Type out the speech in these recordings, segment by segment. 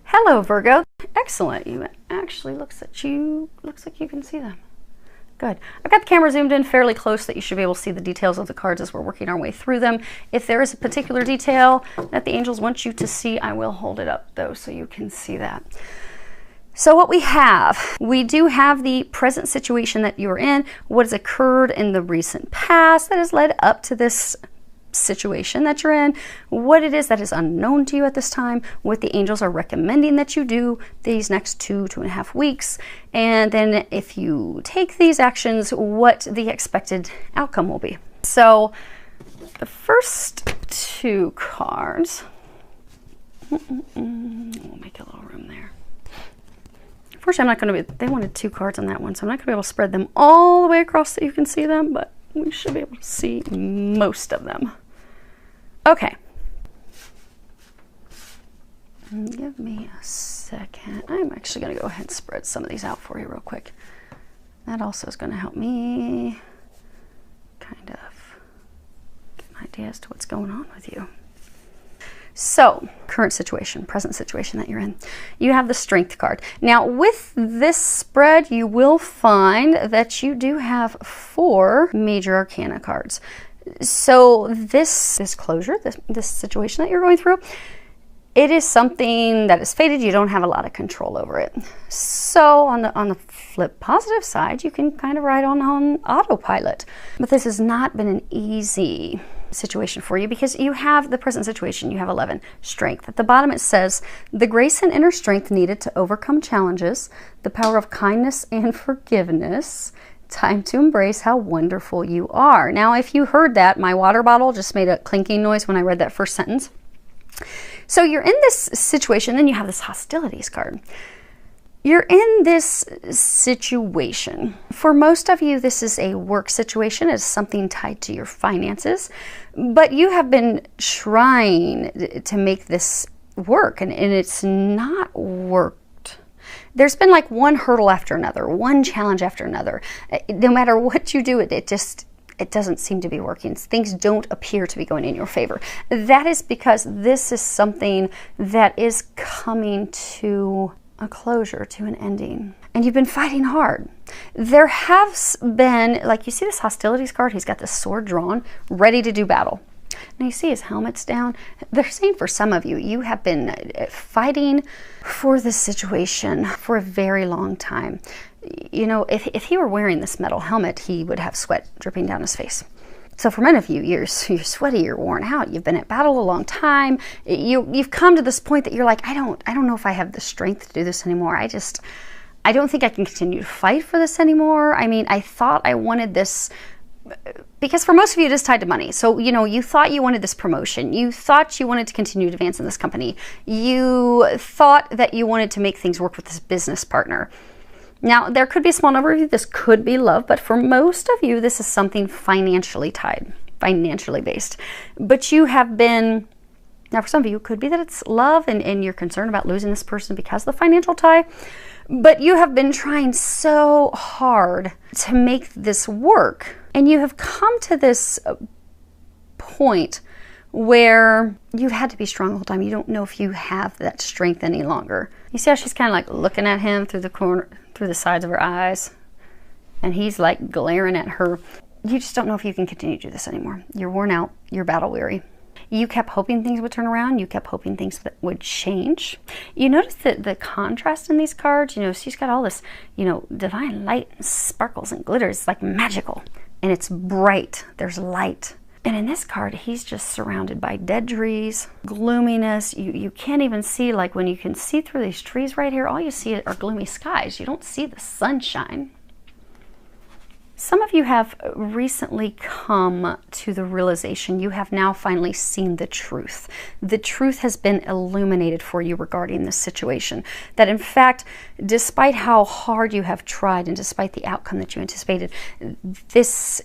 Hello, Virgo. Excellent. You actually looks like you can see them. Good. I've got the camera zoomed in fairly close that you should be able to see the details of the cards as we're working our way through them. If there is a particular detail that the angels want you to see, I will hold it up though so you can see that. So what we do have the present situation that you're in, what has occurred in the recent past that has led up to this situation that you're in, what it is that is unknown to you at this time, what the angels are recommending that you do these next 2.5 weeks, and then if you take these actions, what the expected outcome will be. So the first two cards, we'll make a little room there. Unfortunately, I'm not going to be, they wanted 2 cards on that one, so I'm not going to be able to spread them all the way across so you can see them, but we should be able to see most of them. Okay. Give me a second. I'm actually going to go ahead and spread some of these out for you real quick. That also is going to help me kind of get an idea as to what's going on with you. So, current situation, present situation that you're in. You have the Strength card. Now, with this spread, you will find that you do have 4 major arcana cards. So, this closure, this situation that you're going through, it is something that is fated. You don't have a lot of control over it. So, on the flip positive side, you can kind of ride on autopilot. But this has not been an easy situation for you because you have the present situation. You have 11, strength. At the bottom it says, the grace and inner strength needed to overcome challenges, the power of kindness and forgiveness, time to embrace how wonderful you are. Now, if you heard that, my water bottle just made a clinking noise when I read that first sentence. So you're in this situation, then you have this hostilities card. You're in this situation. For most of you, this is a work situation. It's something tied to your finances. But you have been trying to make this work, and it's not worked. There's been like one hurdle after another, one challenge after another. No matter what you do, it doesn't seem to be working. Things don't appear to be going in your favor. That is because this is something that is coming to a closure, to an ending. And you've been fighting hard. There has been, like you see this hostilities card, he's got this sword drawn, ready to do battle. Now you see his helmet's down. They're saying for some of you, you have been fighting for this situation for a very long time. You know, if he were wearing this metal helmet, he would have sweat dripping down his face. So for many of you, you're sweaty, you're worn out, you've been at battle a long time. You've come to this point that you're like, I don't know if I have the strength to do this anymore. I don't think I can continue to fight for this anymore. I mean, I thought I wanted this, because for most of you, it is tied to money. So, you know, you thought you wanted this promotion. You thought you wanted to continue to advance in this company. You thought that you wanted to make things work with this business partner. Now, there could be a small number of you, this could be love, but for most of you, this is something financially tied, financially based. But you have been, now for some of you, it could be that it's love and you're concerned about losing this person because of the financial tie, but you have been trying so hard to make this work, and you have come to this point where you had to be strong the whole time. You don't know if you have that strength any longer. You see how she's kind of like looking at him through the corner, through the sides of her eyes, and he's like glaring at her. You just don't know if you can continue to do this anymore. You're worn out, you're battle weary. You kept hoping things would turn around, you kept hoping things that would change. You notice that the contrast in these cards, you know, she's got all this, you know, divine light and sparkles and glitters. It's like magical, and it's bright, there's light. And in this card, he's just surrounded by dead trees, gloominess. You can't even see, like when you can see through these trees right here, all you see are gloomy skies. You don't see the sunshine. Some of you have recently come to the realization you have now finally seen the truth. The truth has been illuminated for you regarding this situation. That in fact, despite how hard you have tried and despite the outcome that you anticipated,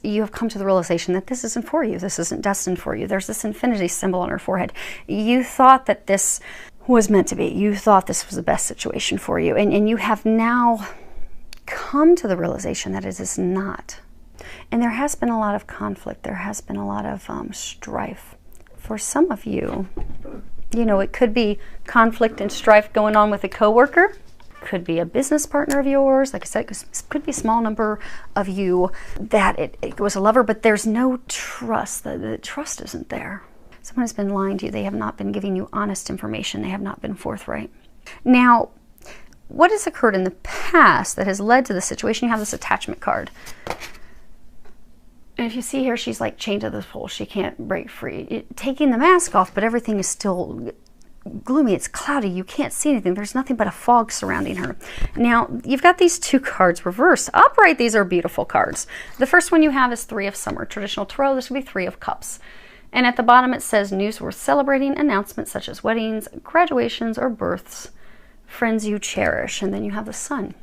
you have come to the realization that this isn't for you. This isn't destined for you. There's this infinity symbol on her forehead. You thought that this was meant to be. You thought this was the best situation for you. And you have now come to the realization that it is not. And there has been a lot of conflict. There has been a lot of strife. For some of you, You know, it could be conflict and strife going on with a coworker. Could be a business partner of yours. Like I said, it could be a small number of you that it was a lover, but there's no trust. The trust isn't there. Someone has been lying to you. They have not been giving you honest information. They have not been forthright. Now, what has occurred in the past that has led to the situation? You have this attachment card. And if you see here, she's like chained to this pole. She can't break free. Taking the mask off, but everything is still gloomy. It's cloudy. You can't see anything. There's nothing but a fog surrounding her. Now, you've got these two cards reversed. Upright, these are beautiful cards. The first one you have is Three of Summer. Traditional tarot, this would be Three of Cups. And at the bottom it says news worth celebrating, announcements such as weddings, graduations, or births, friends you cherish. And then you have the Sun.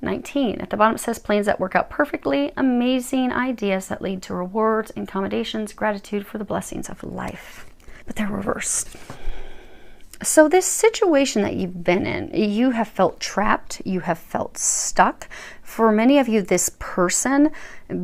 19. At the bottom it says plans that work out perfectly, amazing ideas that lead to rewards, accommodations, gratitude for the blessings of life. But they're reversed. So this situation that you've been in, you have felt trapped, you have felt stuck. For many of you, this person,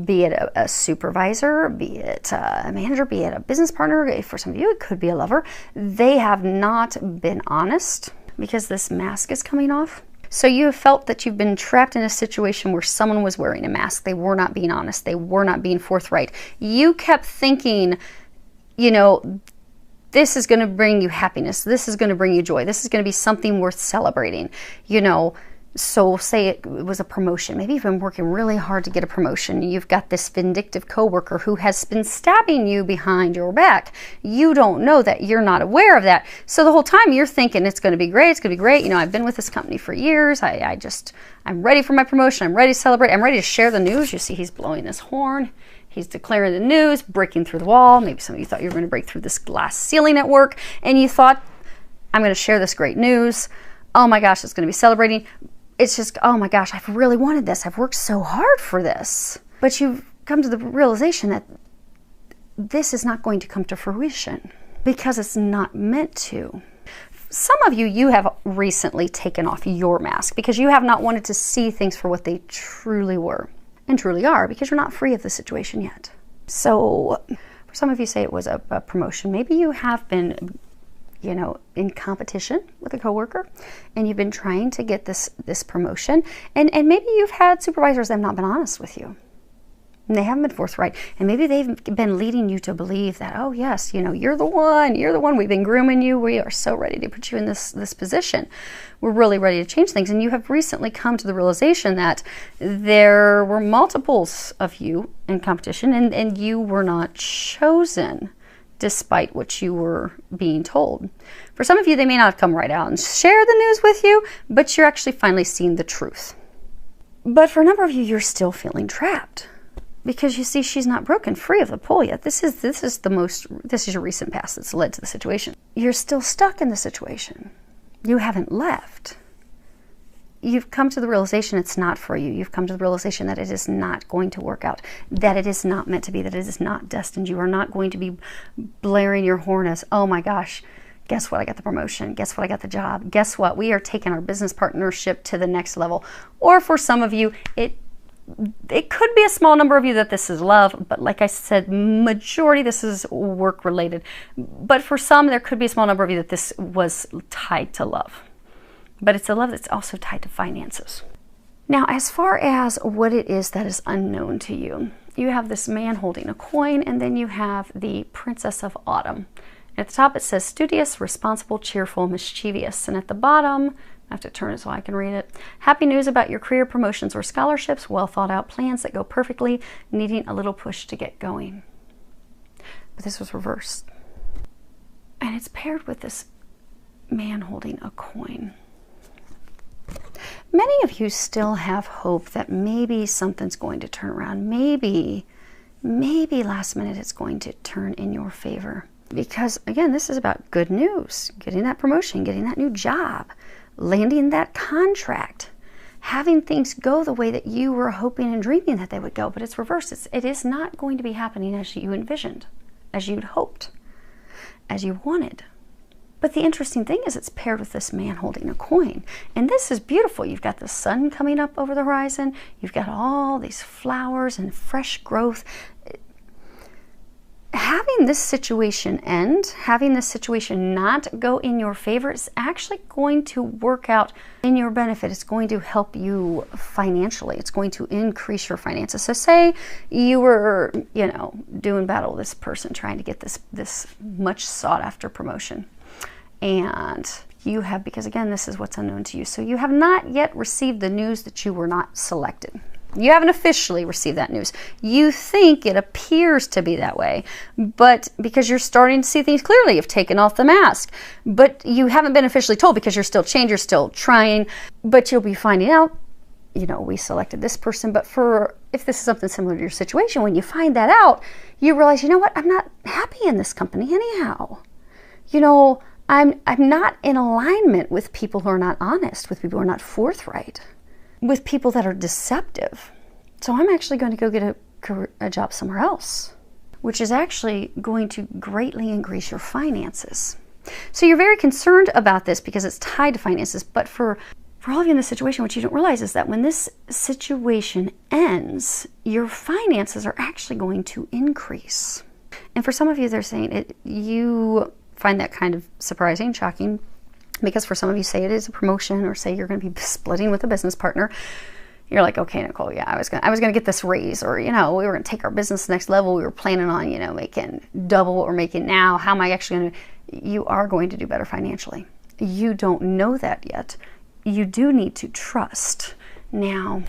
be it a supervisor, be it a manager, be it a business partner, for some of you it could be a lover, they have not been honest because this mask is coming off. So you have felt that you've been trapped in a situation where someone was wearing a mask. They were not being honest. They were not being forthright. You kept thinking, you know, this is going to bring you happiness. This is going to bring you joy. This is going to be something worth celebrating. You know, so say it was a promotion. Maybe you've been working really hard to get a promotion. You've got this vindictive coworker who has been stabbing you behind your back. You don't know that. You're not aware of that. So the whole time you're thinking it's going to be great. It's going to be great. You know, I've been with this company for years. I'm ready for my promotion. I'm ready to celebrate. I'm ready to share the news. You see, he's blowing his horn. He's declaring the news, breaking through the wall. Maybe some of you thought you were going to break through this glass ceiling at work, and you thought, I'm going to share this great news. Oh my gosh, it's going to be celebrating. It's just, oh my gosh, I've really wanted this. I've worked so hard for this. But you've come to the realization that this is not going to come to fruition because it's not meant to. Some of you have recently taken off your mask because you have not wanted to see things for what they truly were. And truly are, because you're not free of the situation yet. So for some of you, say it was a promotion. Maybe you have been, you know, in competition with a coworker, and you've been trying to get this promotion, and maybe you've had supervisors that have not been honest with you. And they haven't been forthright. And maybe they've been leading you to believe that, oh yes, you know, you're the one, we've been grooming you, we are so ready to put you in this position. We're really ready to change things. And you have recently come to the realization that there were multiples of you in competition, and you were not chosen despite what you were being told. For some of you, they may not have come right out and share the news with you, but you're actually finally seeing the truth. But for a number of you, you're still feeling trapped. Because you see, she's not broken free of the pole yet. This is your recent past that's led to the situation. You're still stuck in the situation. You haven't left. You've come to the realization it's not for you. You've come to the realization that it is not going to work out, that it is not meant to be, that it is not destined. You are not going to be blaring your horn as, oh my gosh, guess what? I got the promotion. Guess what? I got the job. Guess what? We are taking our business partnership to the next level. Or for some of you, it could be a small number of you that this is love, but like I said, majority this is work related. But for some, there could be a small number of you that this was tied to love. But it's a love that's also tied to finances. Now, as far as what it is that is unknown to you, you have this man holding a coin, and then you have the Princess of Autumn. At the top it says studious, responsible, cheerful, mischievous. And at the bottom, I have to turn it so I can read it. Happy news about your career, promotions, or scholarships. Well thought out plans that go perfectly, needing a little push to get going. But this was reversed. And it's paired with this man holding a coin. Many of you still have hope that maybe something's going to turn around. Maybe last minute it's going to turn in your favor. Because again, this is about good news. Getting that promotion, getting that new job, landing that contract, having things go the way that you were hoping and dreaming that they would go, but it's reversed. It is not going to be happening as you envisioned, as you'd hoped, as you wanted. But the interesting thing is it's paired with this man holding a coin. And this is beautiful. You've got the sun coming up over the horizon. You've got all these flowers and fresh growth. having this situation end, having this situation not go in your favor is actually going to work out in your benefit. It's going to help you financially. It's going to increase your finances. So say you were, you know, doing battle with this person trying to get this much sought after promotion. And you have, because again, this is what's unknown to you. So you have not yet received the news that you were not selected. You haven't officially received that news. You think it appears to be that way, but because you're starting to see things clearly, you've taken off the mask, but you haven't been officially told because you're still changed, you're still trying, but you'll be finding out, you know, we selected this person. But if this is something similar to your situation, when you find that out, you realize, you know what, I'm not happy in this company anyhow. You know, I'm not in alignment with people who are not honest, with people who are not forthright, with people that are deceptive. So I'm actually going to go get a job somewhere else, which is actually going to greatly increase your finances. So you're very concerned about this because it's tied to finances. But for all of you in this situation, what you don't realize is that when this situation ends, your finances are actually going to increase. And for some of you, they're saying you find that kind of surprising, shocking, because for some of you, say it is a promotion, or say you're going to be splitting with a business partner. You're like, okay, Nicole, yeah, I was going to get this raise, or, you know, we were going to take our business to the next level. We were planning on, you know, making double what we're making now. How am I actually going to? You are going to do better financially. You don't know that yet. You do need to trust. Now,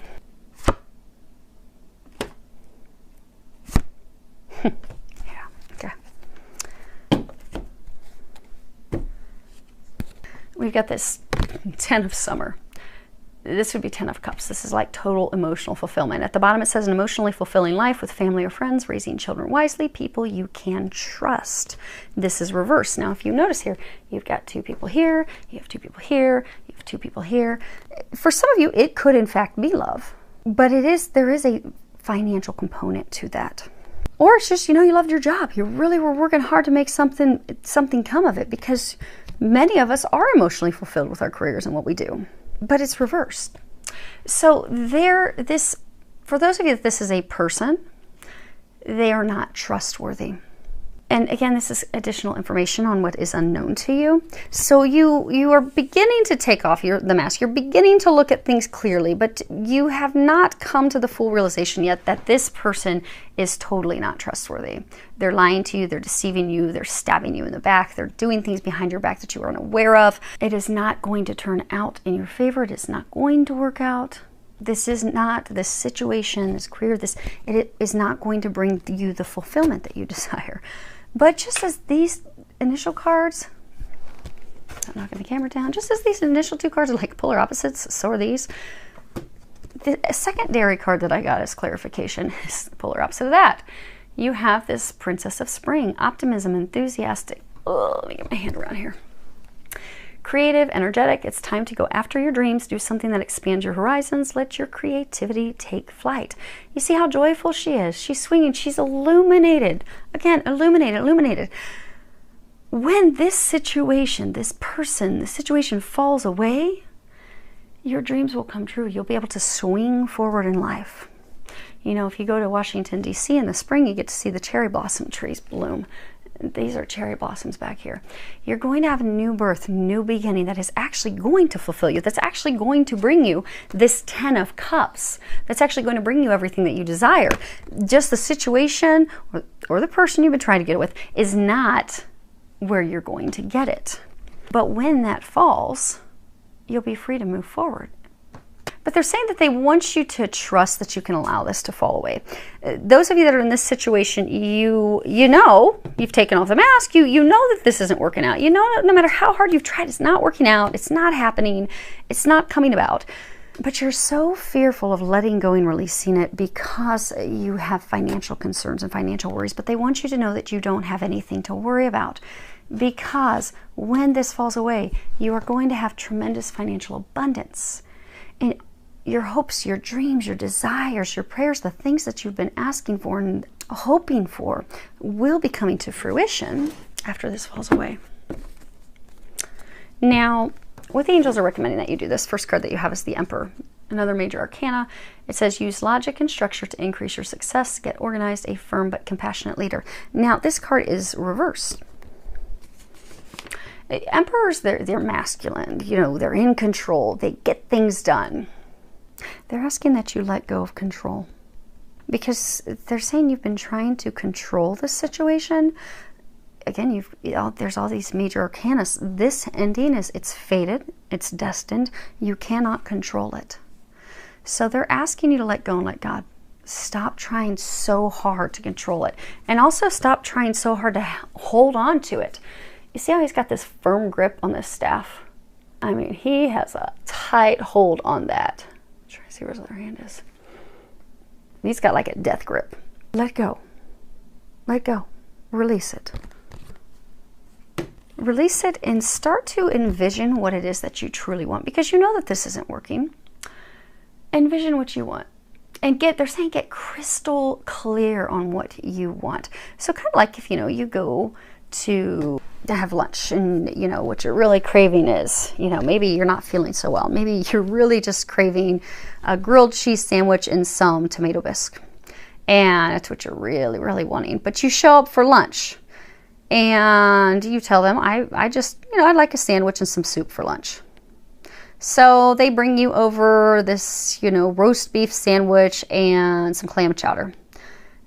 yeah, okay. We've got this 10 of summer. This would be 10 of cups. This is like total emotional fulfillment. At the bottom, it says an emotionally fulfilling life with family or friends, raising children wisely, people you can trust. This is reverse. Now, if you notice here, you've got 2 people here, you have 2 people here, you have 2 people here. For some of you, it could in fact be love, but there is a financial component to that. Or it's just, you know, you loved your job. You really were working hard to make something come of it, because many of us are emotionally fulfilled with our careers and what we do. But it's reversed. So for those of you that this is a person, they are not trustworthy. And again, this is additional information on what is unknown to you. So you are beginning to take off the mask. You're beginning to look at things clearly, but you have not come to the full realization yet that this person is totally not trustworthy. They're lying to you, they're deceiving you, they're stabbing you in the back, they're doing things behind your back that you are unaware of. It is not going to turn out in your favor. It is not going to work out. This situation, this career, it is not going to bring you the fulfillment that you desire. But just as these initial cards, I'm knocking the camera down, just as these initial 2 cards are like polar opposites, so are these. The secondary card that I got as clarification is the polar opposite of that. You have this Princess of Spring, optimism, enthusiastic. Oh, let me get my hand around here. Creative, energetic, it's time to go after your dreams, do something that expands your horizons, let your creativity take flight. You see how joyful she is? She's swinging, she's illuminated. Again, illuminated. When this situation, this situation falls away, your dreams will come true. You'll be able to swing forward in life. You know, if you go to Washington, D.C. in the spring, you get to see the cherry blossom trees bloom. These are cherry blossoms back here. You're going to have a new birth, new beginning that is actually going to fulfill you. That's actually going to bring you this 10 of cups. That's actually going to bring you everything that you desire. Just the situation or the person you've been trying to get it with is not where you're going to get it. But when that falls, you'll be free to move forward. But they're saying that they want you to trust that you can allow this to fall away. Those of you that are in this situation, you know, you've taken off the mask, you know that this isn't working out. You know, no matter how hard you've tried, it's not working out, it's not happening, it's not coming about. But you're so fearful of letting go and releasing it because you have financial concerns and financial worries. But they want you to know that you don't have anything to worry about, because when this falls away, you are going to have tremendous financial abundance. And your hopes, your dreams, your desires, your prayers, the things that you've been asking for and hoping for will be coming to fruition after this falls away. Now, what the angels are recommending that you do, this first card that you have is the Emperor. Another major arcana, it says use logic and structure to increase your success, get organized, a firm but compassionate leader. Now this card is reversed. Emperors, they're masculine, you know, they're in control, they get things done. They're asking that you let go of control, because they're saying you've been trying to control this situation. Again, there's all these major arcana. This ending it's fated, it's destined, you cannot control it. So they're asking you to let go and let God. Stop trying so hard to control it. And also stop trying so hard to hold on to it. You see how he's got this firm grip on this staff? I mean, he has a tight hold on that. I'm trying to see where his other hand is. He's got like a death grip. Let go. Let go. Release it. Release it and start to envision what it is that you truly want, because you know that this isn't working. Envision what you want, and they're saying get crystal clear on what you want. So kind of like if, you know, you go to have lunch and, you know, what you're really craving is, you know, maybe you're not feeling so well. Maybe you're really just craving a grilled cheese sandwich and some tomato bisque. And that's what you're really, really wanting. But you show up for lunch and you tell them, I just, you know, I'd like a sandwich and some soup for lunch. So they bring you over this, you know, roast beef sandwich and some clam chowder.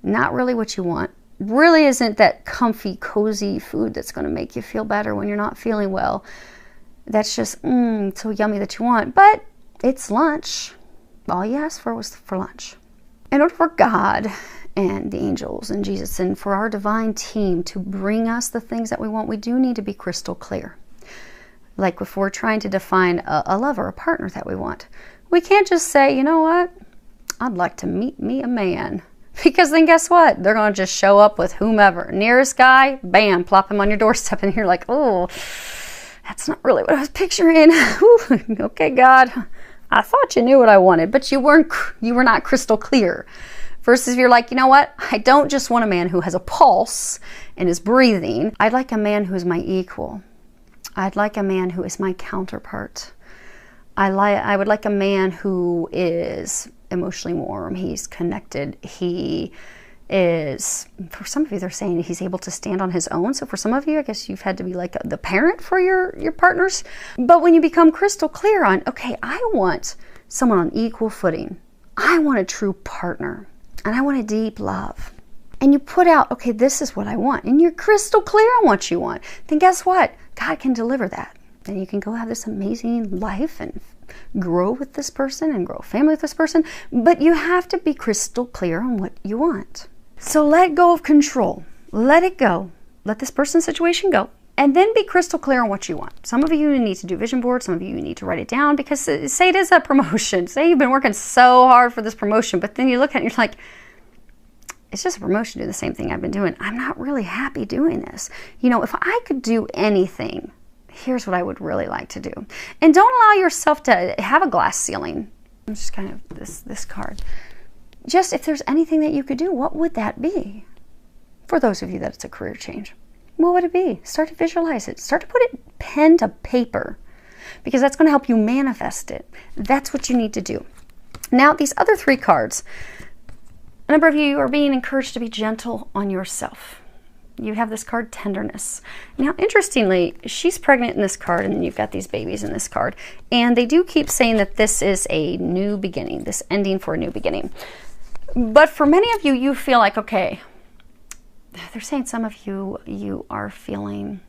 Not really what you want. Really isn't that comfy, cozy food that's going to make you feel better when you're not feeling well. That's just so yummy that you want. But it's lunch. All you asked for was for lunch. In order for God and the angels and Jesus and for our divine team to bring us the things that we want, we do need to be crystal clear. Like if we're trying to define a lover, a partner that we want, we can't just say, you know what, I'd like to meet me a man. Because then guess what? They're going to just show up with whomever. Nearest guy, bam, plop him on your doorstep, and you're like, oh, that's not really what I was picturing. Okay, God, I thought you knew what I wanted, but you were not crystal clear. Versus if you're like, you know what, I don't just want a man who has a pulse and is breathing. I'd like a man who's my equal. I'd like a man who is my counterpart. I would like a man who is emotionally warm. He's connected. He is, for some of you, they're saying he's able to stand on his own. So for some of you, I guess you've had to be like the parent for your partners. But when you become crystal clear on, okay, I want someone on equal footing. I want a true partner. And I want a deep love. And you put out, okay, this is what I want. And you're crystal clear on what you want. Then guess what? God can deliver that. Then you can go have this amazing life and grow with this person and grow a family with this person. But you have to be crystal clear on what you want. So let go of control. Let it go. Let this person's situation go. And then be crystal clear on what you want. Some of you need to do vision boards. Some of you need to write it down, because say it is a promotion. Say you've been working so hard for this promotion, but then you look at it and you're like, it's just a promotion to do the same thing I've been doing. I'm not really happy doing this. You know, if I could do anything, here's what I would really like to do. And don't allow yourself to have a glass ceiling. I'm just kind of this card. Just if there's anything that you could do, what would that be? For those of you that it's a career change, what would it be? Start to visualize it. Start to put it pen to paper, because that's going to help you manifest it. That's what you need to do. Now, these other three cards, a number of you are being encouraged to be gentle on yourself. You have this card, tenderness. Now, interestingly, she's pregnant in this card, and then you've got these babies in this card. And they do keep saying that this is a new beginning, this ending for a new beginning. But for many of you, you feel like, okay, they're saying some of you are feeling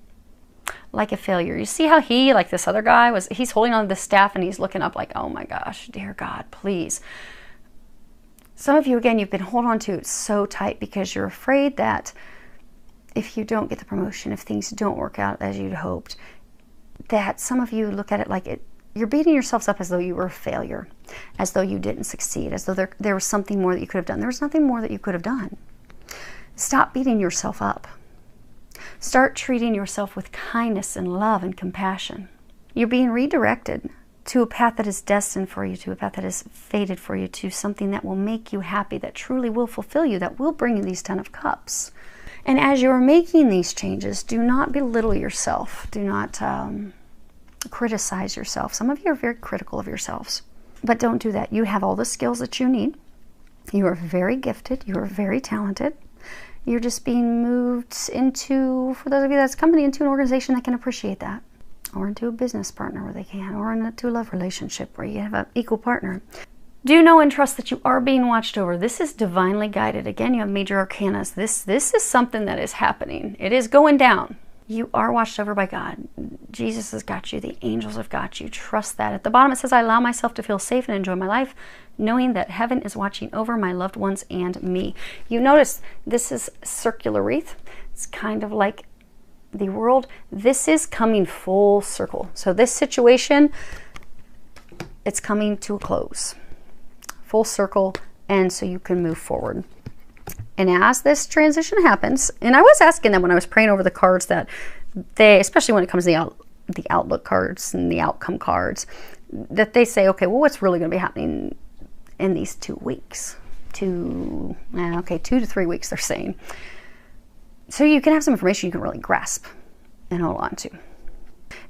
like a failure. You see how he, like this other guy, he's holding on to the staff and he's looking up like, oh my gosh, dear God, please. Some of you, again, you've been holding on to it so tight because you're afraid that if you don't get the promotion, if things don't work out as you'd hoped, that some of you look at it like you're beating yourselves up as though you were a failure, as though you didn't succeed, as though there was something more that you could have done. There was nothing more that you could have done. Stop beating yourself up. Start treating yourself with kindness and love and compassion. You're being redirected to a path that is destined for you, to a path that is fated for you, to something that will make you happy, that truly will fulfill you, that will bring you these 10 of Cups. And as you're making these changes, do not belittle yourself. Do not criticize yourself. Some of you are very critical of yourselves. But don't do that. You have all the skills that you need. You are very gifted. You are very talented. You're just being moved into, for those of you that's company, into an organization that can appreciate that, or into a business partner where they can, or into a love relationship where you have an equal partner. Do know and trust that you are being watched over. This is divinely guided. Again, you have major arcana. This is something that is happening. It is going down. You are watched over by God. Jesus has got you. The angels have got you. Trust that. At the bottom it says, I allow myself to feel safe and enjoy my life, knowing that heaven is watching over my loved ones and me. You notice this is circular wreath. It's kind of like the world. This is coming full circle. So this situation, it's coming to a close. Full circle, and so you can move forward. And as this transition happens, and I was asking them when I was praying over the cards that they, especially when it comes to the outlook cards and the outcome cards, that they say, okay, well, what's really going to be happening in these 2 weeks? 2 to 3 weeks, they're saying. So you can have some information you can really grasp and hold on to.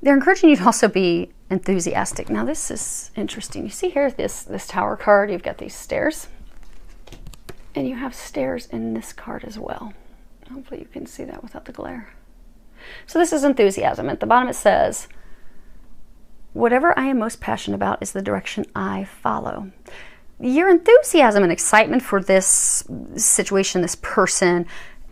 They're encouraging you to also be enthusiastic. Now this is interesting. You see here this tower card, you've got these stairs. And you have stairs in this card as well. Hopefully you can see that without the glare. So this is enthusiasm. At the bottom it says, whatever I am most passionate about is the direction I follow. Your enthusiasm and excitement for this situation, this person,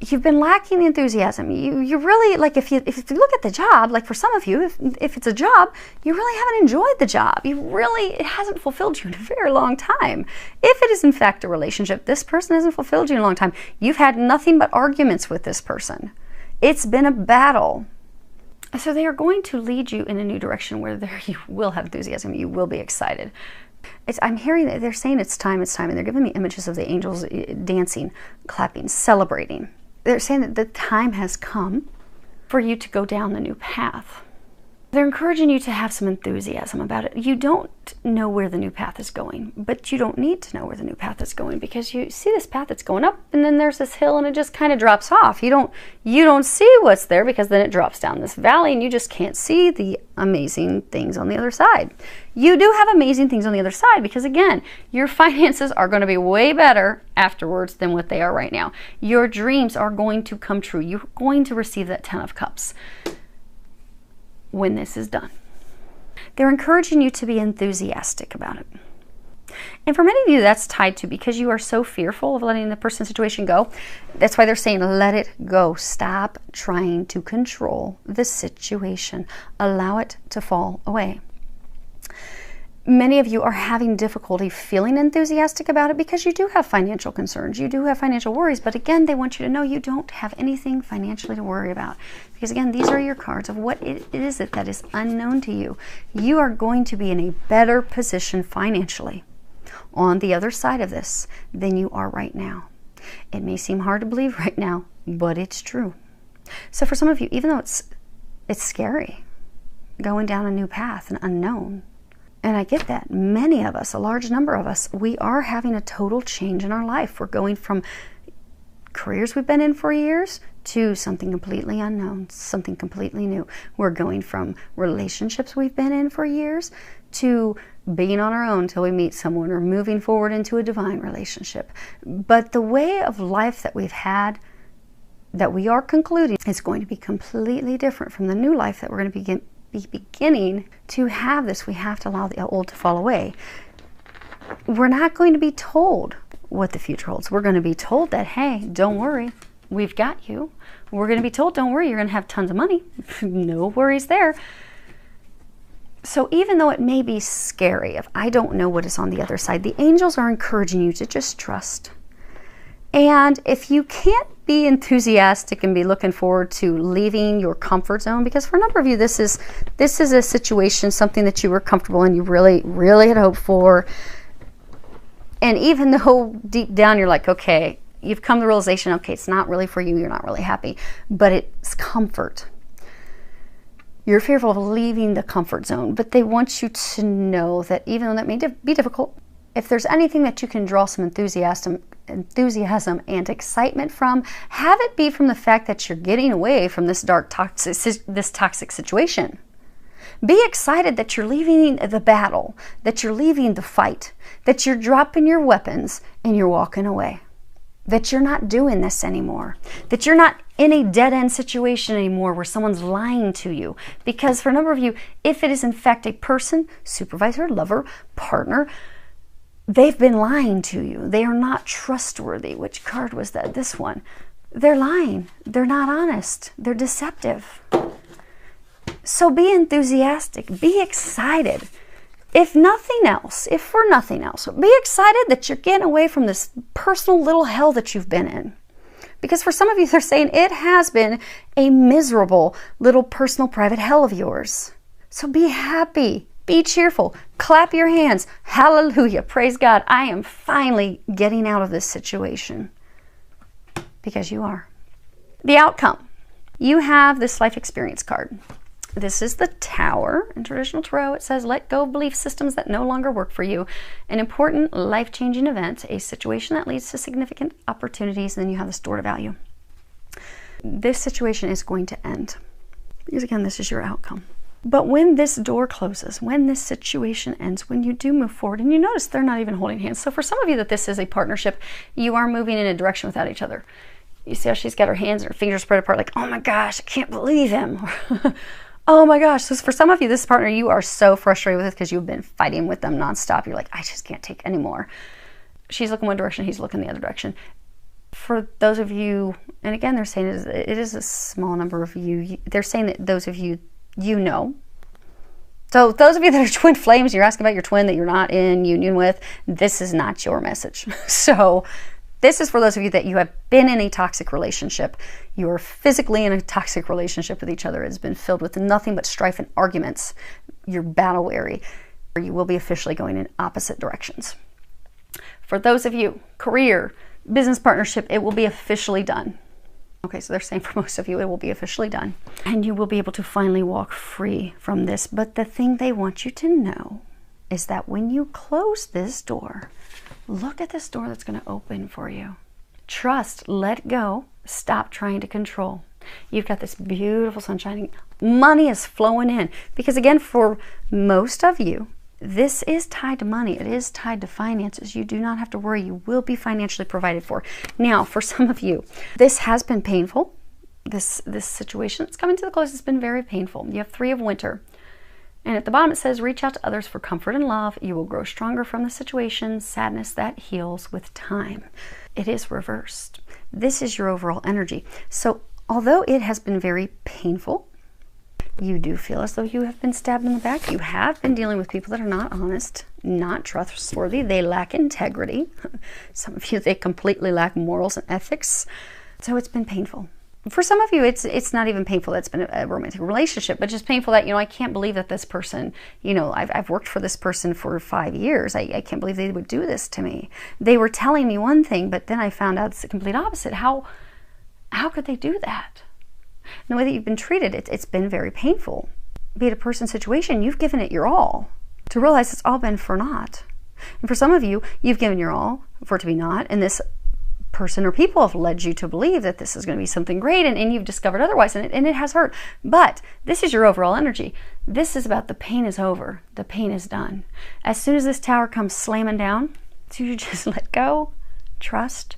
you've been lacking the enthusiasm. You really, like if you look at the job, like for some of you, if it's a job, you really haven't enjoyed the job. It hasn't fulfilled you in a very long time. If it is in fact a relationship, this person hasn't fulfilled you in a long time. You've had nothing but arguments with this person. It's been a battle. So they are going to lead you in a new direction where you will have enthusiasm. You will be excited. I'm hearing that they're saying it's time, and they're giving me images of the angels dancing, clapping, celebrating. They're saying that the time has come for you to go down the new path. They're encouraging you to have some enthusiasm about it. You don't know where the new path is going, but you don't need to know where the new path is going, because you see this path that's going up, and then there's this hill and it just kind of drops off. You don't see what's there, because then it drops down this valley and you just can't see the amazing things on the other side. You do have amazing things on the other side, because again, your finances are going to be way better afterwards than what they are right now. Your dreams are going to come true. You're going to receive that 10 of Cups when this is done. They're encouraging you to be enthusiastic about it. And for many of you, that's tied to, because you are so fearful of letting the person's situation go. That's why they're saying, let it go. Stop trying to control the situation. Allow it to fall away. Many of you are having difficulty feeling enthusiastic about it because you do have financial concerns. You do have financial worries. But again, they want you to know you don't have anything financially to worry about. Because again, these are your cards of what it is that is unknown to you. You are going to be in a better position financially on the other side of this than you are right now. It may seem hard to believe right now, but it's true. So for some of you, even though it's scary going down a new path, an unknown, and I get that. Many of us, a large number of us, we are having a total change in our life. We're going from careers we've been in for years to something completely unknown, something completely new. We're going from relationships we've been in for years to being on our own till we meet someone, or moving forward into a divine relationship. But the way of life that we've had, that we are concluding, is going to be completely different from the new life that we're going to be beginning to have. This, we have to allow the old to fall away. We're not going to be told what the future holds. We're going to be told that, hey, don't worry, we've got you. We're going to be told, don't worry, you're going to have tons of money. No worries there. So even though it may be scary, if I don't know what is on the other side, the angels are encouraging you to just trust. And if you can't be enthusiastic and be looking forward to leaving your comfort zone, because for a number of you, this is a situation, something that you were comfortable in, you really, really had hoped for. And even though deep down you're like, okay, you've come to the realization, okay, it's not really for you, you're not really happy, but it's comfort. You're fearful of leaving the comfort zone, but they want you to know that even though that may be difficult, if there's anything that you can draw some enthusiasm and excitement from, have it be from the fact that you're getting away from this dark, toxic situation. Be excited that you're leaving the battle, that you're leaving the fight, that you're dropping your weapons and you're walking away. That you're not doing this anymore. That you're not in a dead-end situation anymore where someone's lying to you. Because for a number of you, if it is in fact a person, supervisor, lover, partner, they've been lying to you. They are not trustworthy. Which card was that? This one. They're lying. They're not honest. They're deceptive. So be enthusiastic. Be excited. If nothing else, if for nothing else, be excited that you're getting away from this personal little hell that you've been in. Because for some of you, they're saying it has been a miserable little personal private hell of yours. So be happy, be cheerful, clap your hands. Hallelujah, praise God. I am finally getting out of this situation. Because you are. The outcome. You have this life experience card. This is the Tower. In traditional tarot, it says, let go of belief systems that no longer work for you. An important life-changing event, a situation that leads to significant opportunities, and then you have this door to value. This situation is going to end. Because again, this is your outcome. But when this door closes, when this situation ends, when you do move forward, and you notice they're not even holding hands. So for some of you that this is a partnership, you are moving in a direction without each other. You see how she's got her hands and her fingers spread apart like, oh my gosh, I can't believe him. Oh my gosh. So for some of you, this partner, you are so frustrated with because you've been fighting with them nonstop. You're like, I just can't take anymore. She's looking one direction, he's looking the other direction. For those of you, and again, they're saying it is a small number of you. They're saying that those of you, you know. So those of you that are twin flames, you're asking about your twin that you're not in union with, this is not your message. So this is for those of you that you have been in a toxic relationship. You are physically in a toxic relationship with each other. It's been filled with nothing but strife and arguments. You're battle weary. You will be officially going in opposite directions. For those of you, career, business partnership, it will be officially done. Okay, so they're saying for most of you, it will be officially done. And you will be able to finally walk free from this. But the thing they want you to know is that when you close this door, look at this door that's going to open for you. Trust, let go, stop trying to control. You've got this beautiful sun shining. Money is flowing in. Because again, for most of you, this is tied to money. It is tied to finances. You do not have to worry. You will be financially provided for. Now, for some of you, this has been painful. This situation that's coming to the close has been very painful. You have 3 of Winter. And at the bottom it says, reach out to others for comfort and love. You will grow stronger from the situation. Sadness that heals with time. It is reversed. This is your overall energy. So although it has been very painful, you do feel as though you have been stabbed in the back. You have been dealing with people that are not honest, not trustworthy. They lack integrity. Some of you, they completely lack morals and ethics. So it's been painful. For some of you, it's not even painful that it's been a romantic relationship, but just painful that, I can't believe that this person, I've worked for this person for 5 years. I can't believe they would do this to me. They were telling me one thing, but then I found out it's the complete opposite. How could they do that? And the way that you've been treated, it's been very painful. Be it a person, situation, you've given it your all to realize it's all been for naught. And for some of you, you've given your all for it to be naught, and this person or people have led you to believe that this is going to be something great, and you've discovered otherwise, and it has hurt. But this is your overall energy. This is about the pain is over. The pain is done. As soon as this tower comes slamming down, as soon as you just let go, trust,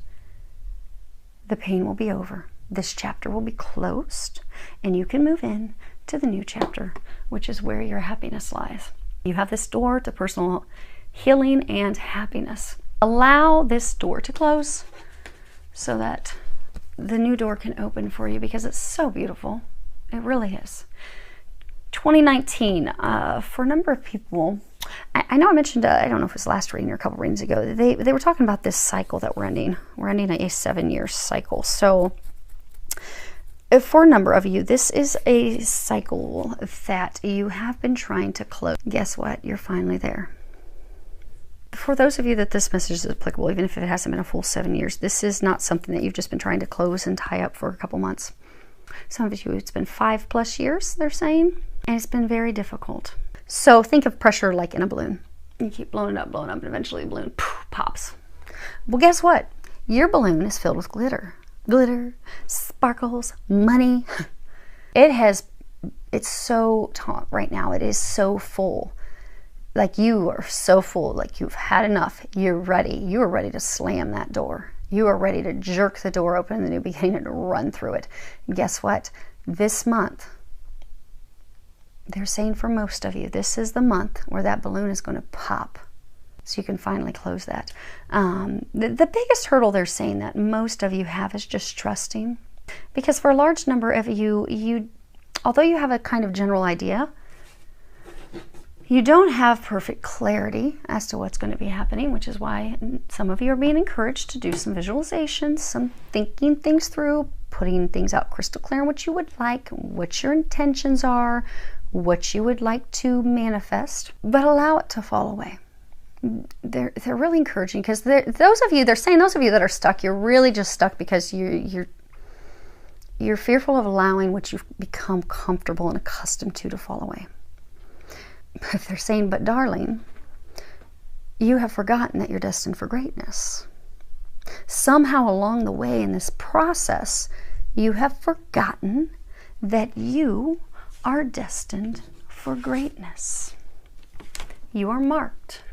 the pain will be over. This chapter will be closed, and you can move in to the new chapter, which is where your happiness lies. You have this door to personal healing and happiness. Allow this door to close so that the new door can open for you, because it's so beautiful. It really is. 2019, for a number of people, I know I mentioned, I don't know if it was last reading or a couple readings ago, they were talking about this cycle that we're ending. We're ending a 7-year cycle. So for a number of you, this is a cycle that you have been trying to close. Guess what? You're finally there. For those of you that this message is applicable, even if it hasn't been a full 7 years, this is not something that you've just been trying to close and tie up for a couple months. Some of you, it's been 5+ years, they're saying, and it's been very difficult. So think of pressure like in a balloon. You keep blowing it up, and eventually the balloon pops. Well, guess what? Your balloon is filled with glitter. Glitter, sparkles, money. It has it's so taut right now. It is so full. Like you are so full, like you've had enough. You're ready. You are ready to slam that door. You are ready to jerk the door open in the new beginning and run through it. And guess what? This month, they're saying for most of you, this is the month where that balloon is going to pop. So you can finally close that. The biggest hurdle they're saying that most of you have is just trusting. Because for a large number of you, although you have a kind of general idea, you don't have perfect clarity as to what's going to be happening, which is why some of you are being encouraged to do some visualizations, some thinking things through, putting things out crystal clear on what you would like, what your intentions are, what you would like to manifest, but allow it to fall away. They're really encouraging, because those of you that are stuck, you're really just stuck because you're fearful of allowing what you've become comfortable and accustomed to fall away. But they're saying, but darling, you have forgotten that you're destined for greatness. Somehow along the way in this process, you have forgotten that you are destined for greatness. You are marked.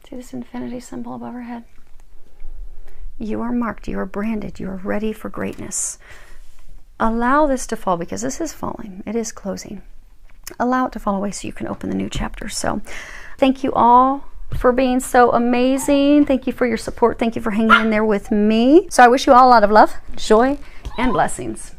See this infinity symbol above our head? You are marked, you are branded, you are ready for greatness. Allow this to fall, because this is falling, it is closing. Allow it to fall away so you can open the new chapter. So thank you all for being so amazing. Thank you for your support. Thank you for hanging in there with me. So I wish you all a lot of love, joy, and blessings.